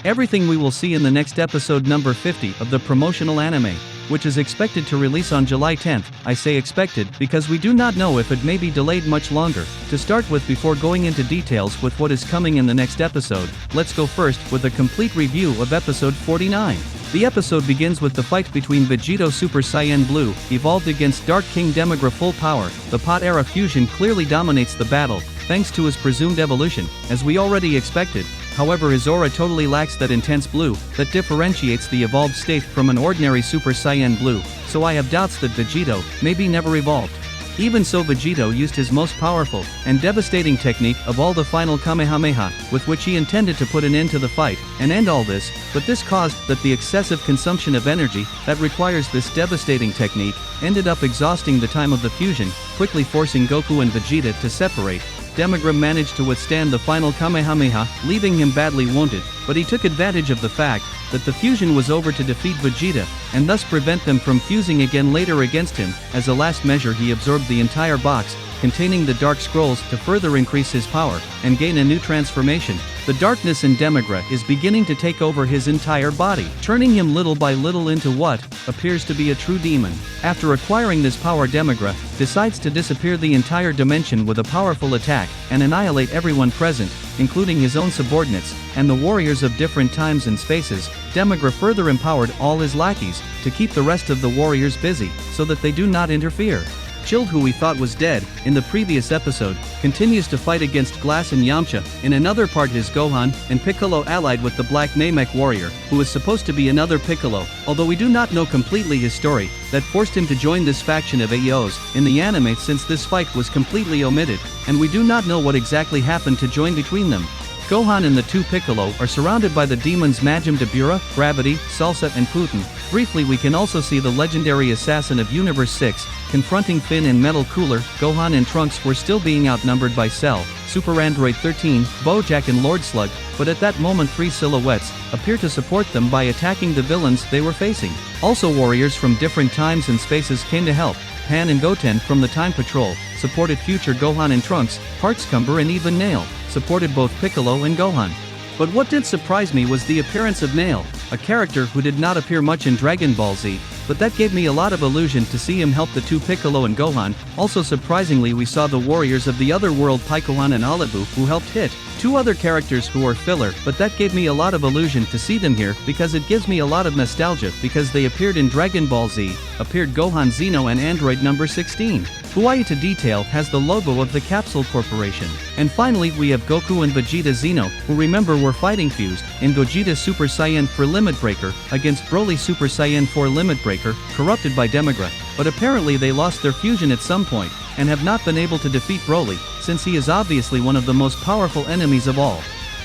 Everything we will see in the next episode number 50 of the promotional anime, which is expected to release on July 10th. I say expected because we do not know if it may be delayed much longer. To start with, before going into details with what is coming in the next episode, let's go first with a complete review of episode 49. The episode begins with the fight between Vegito Super Saiyan Blue, evolved against Dark King Demigra full power. The Pot Era fusion clearly dominates the battle, thanks to his presumed evolution, as we already expected. However, his aura totally lacks that intense blue that differentiates the evolved state from an ordinary Super Saiyan Blue, so I have doubts that Vegito may be never evolved. Even so, Vegito used his most powerful and devastating technique of all, the final Kamehameha, with which he intended to put an end to the fight and end all this, but this caused that the excessive consumption of energy that requires this devastating technique ended up exhausting the time of the fusion, quickly forcing Goku and Vegeta to separate. Demigra managed to withstand the final Kamehameha, leaving him badly wounded, but he took advantage of the fact that the fusion was over to defeat Vegeta, and thus prevent them from fusing again later against him. As a last measure, he absorbed the entire box containing the Dark Scrolls to further increase his power and gain a new transformation. The darkness in Demigra is beginning to take over his entire body, turning him little by little into what appears to be a true demon. After acquiring this power, Demigra decides to disappear the entire dimension with a powerful attack and annihilate everyone present, including his own subordinates and the warriors of different times and spaces. Demigra further empowered all his lackeys to keep the rest of the warriors busy so that they do not interfere. Chilled, who we thought was dead in the previous episode, continues to fight against Glass and Yamcha. In another part is Gohan and Piccolo allied with the Black Namek warrior, who is supposed to be another Piccolo, although we do not know completely his story that forced him to join this faction of AEOs in the anime, since this fight was completely omitted, and we do not know what exactly happened to join between them. Gohan and the two Piccolo are surrounded by the demons Majin Dabura, Gravity, Salsa and Putin. Briefly, we can also see the legendary assassin of Universe 6 confronting Finn and Metal Cooler. Gohan and Trunks were still being outnumbered by Cell, Super Android 13, Bojack and Lord Slug, but at that moment 3 silhouettes appear to support them by attacking the villains they were facing. Also, warriors from different times and spaces came to help. Pan and Goten from the Time Patrol supported future Gohan and Trunks. Heartscumber and even Nail supported both Piccolo and Gohan. But what did surprise me was the appearance of Nail, a character who did not appear much in Dragon Ball Z, but that gave me a lot of illusion to see him help the two Piccolo and Gohan. Also surprisingly, we saw the warriors of the other world Picohan and Alibu, who helped hit two other characters who are filler, but that gave me a lot of illusion to see them here because it gives me a lot of nostalgia because they appeared in Dragon Ball Z, appeared Gohan Xeno and Android number 16. Hawaii to detail has the logo of the Capsule Corporation. And finally, we have Goku and Vegeta Xeno, who remember were fighting fused in Gogeta Super Saiyan 4 Limit Breaker against Broly Super Saiyan 4 Limit Breaker, corrupted by Demigra, but apparently they lost their fusion at some point and have not been able to defeat Broly, since he is obviously one of the most powerful enemies of all.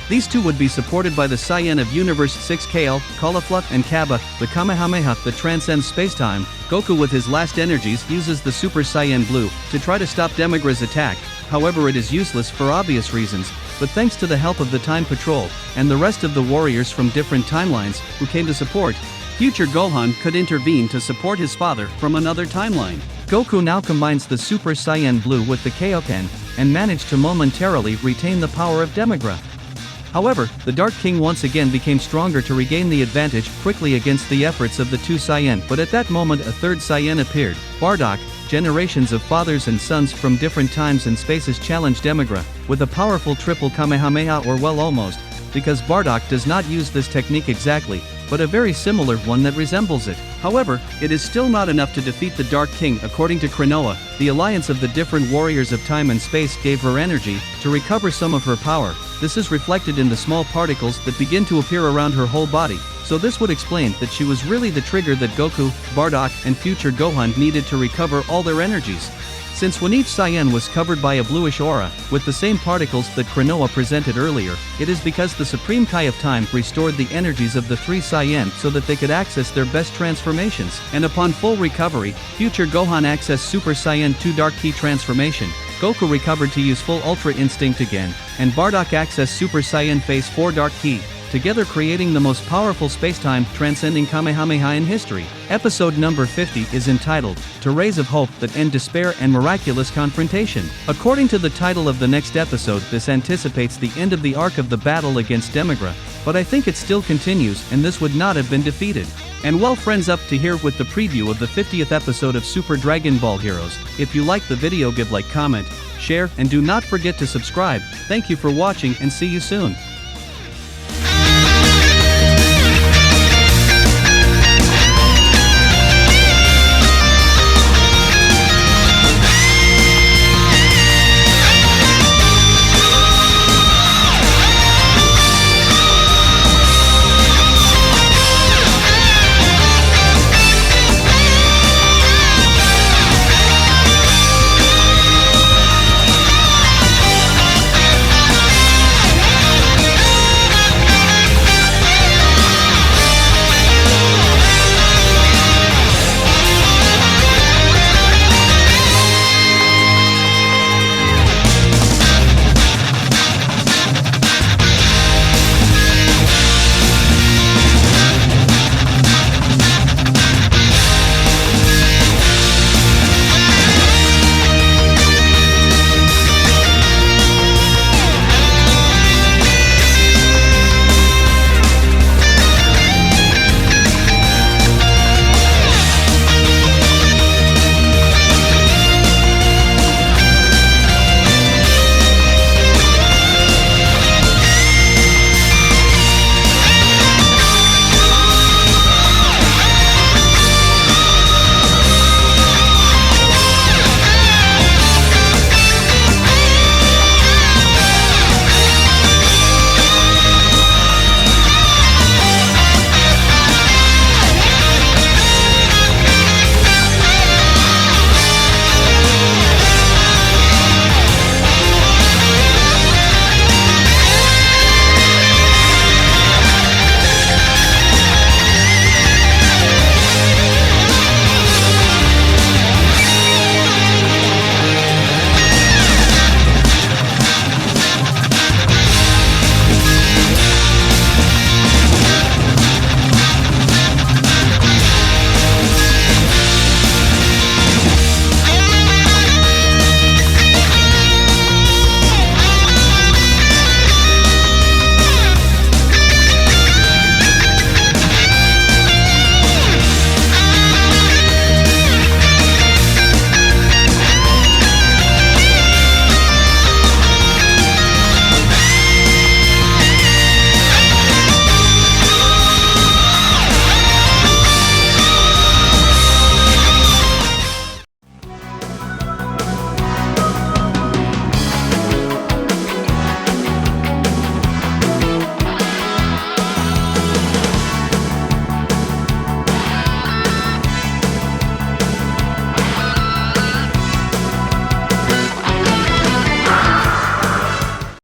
These two would be supported by the Saiyan of Universe 6 Kale, Caulifla, and Kaba, the Kamehameha that transcends spacetime. Goku with his last energies uses the Super Saiyan Blue to try to stop Demigra's attack, however it is useless for obvious reasons, but thanks to the help of the Time Patrol and the rest of the warriors from different timelines who came to support, future Gohan could intervene to support his father from another timeline. Goku now combines the Super Saiyan Blue with the Kaioken and managed to momentarily retain the power of Demigra. However, the Dark King once again became stronger to regain the advantage quickly against the efforts of the two Saiyan, but at that moment a third Saiyan appeared. Bardock. Generations of fathers and sons from different times and spaces challenged Demigra with a powerful triple Kamehameha, or well, almost, because Bardock does not use this technique exactly, but a very similar one that resembles it. However, it is still not enough to defeat the Dark King. According to Krinoa, the alliance of the different warriors of time and space gave her energy to recover some of her power. This is reflected in the small particles that begin to appear around her whole body, so this would explain that she was really the trigger that Goku, Bardock, and future Gohan needed to recover all their energies. Since when each Saiyan was covered by a bluish aura, with the same particles that Krinoa presented earlier, it is because the Supreme Kai of Time restored the energies of the three Saiyan so that they could access their best transformations, and upon full recovery, future Gohan accessed Super Saiyan 2 Dark Ki transformation, Goku recovered to use full Ultra Instinct again, and Bardock accessed Super Saiyan Phase 4 Dark Ki, together creating the most powerful spacetime transcending Kamehameha in history. Episode number 50 is entitled, To Rays of Hope That End Despair and Miraculous Confrontation. According to the title of the next episode, this anticipates the end of the arc of the battle against Demigra, But I think it still continues and this would not have been defeated. And well friends, up to here with the preview of the 50th episode of Super Dragon Ball Heroes. If you like the video, give like, comment, share, and do not forget to subscribe. Thank you for watching and see you soon.